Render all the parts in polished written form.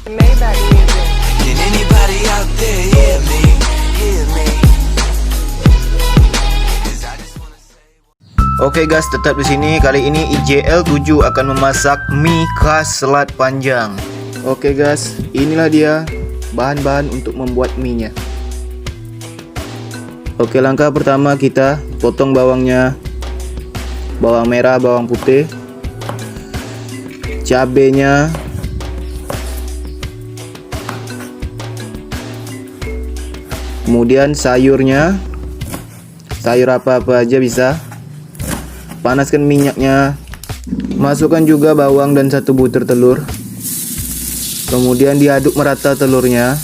Maybach music. Can anybody out there hear me? Hear me? 'Cause I just wanna say. Oke guys, tetap di sini. Kali ini IJL7 akan memasak mie khas Selat Panjang. Oke guys, inilah dia bahan-bahan untuk membuat mie-nya. Oke, langkah pertama kita potong bawangnya. Bawang merah, bawang putih, cabenya, kemudian sayurnya, sayur apa-apa aja bisa. Panaskan minyaknya, masukkan juga bawang dan 1 butir telur, kemudian diaduk merata telurnya.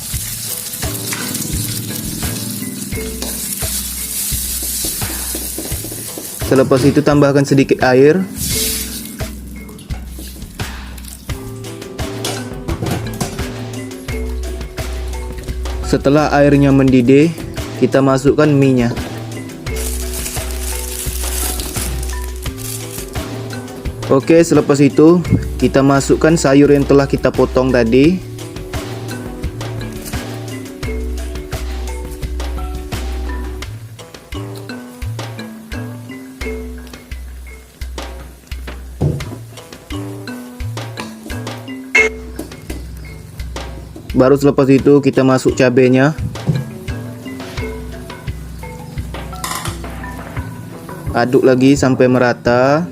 Selepas itu tambahkan sedikit air. Setelah airnya mendidih, kita masukkan mie-nya. Oke, selepas itu kita masukkan sayur yang telah kita potong tadi. Baru selepas itu kita masuk cabenya. Aduk lagi sampai merata.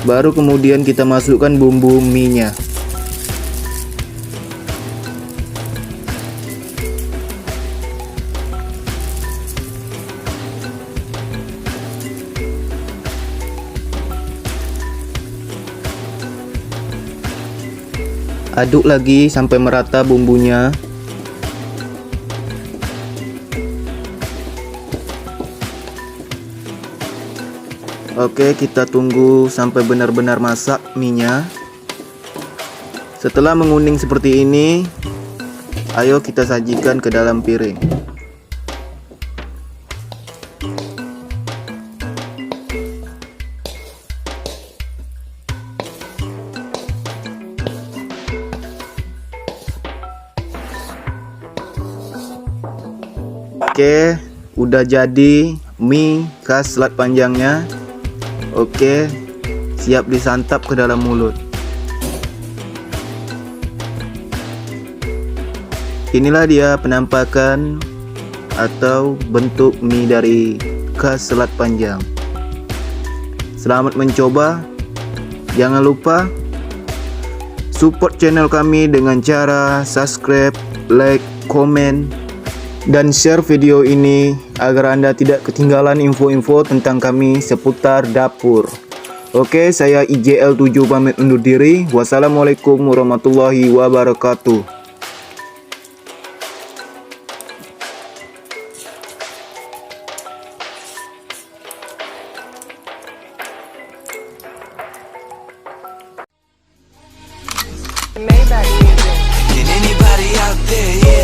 Baru kemudian kita masukkan bumbu mie-nya. Aduk lagi sampai merata bumbunya. Oke, kita tunggu sampai benar-benar masak mie-nya. Setelah menguning seperti ini, ayo kita sajikan ke dalam piring. Oke, udah jadi mie khas Selat Panjangnya. Oke, siap disantap ke dalam mulut. Inilah dia penampakan atau bentuk mie dari khas Selat Panjang. Selamat mencoba. Jangan lupa support channel kami dengan cara subscribe, like, komen, dan share video ini agar Anda tidak ketinggalan info-info tentang kami seputar dapur. Oke, saya IJL7 pamit undur diri. Wassalamualaikum warahmatullahi wabarakatuh. Maybach music. Can anybody out there hear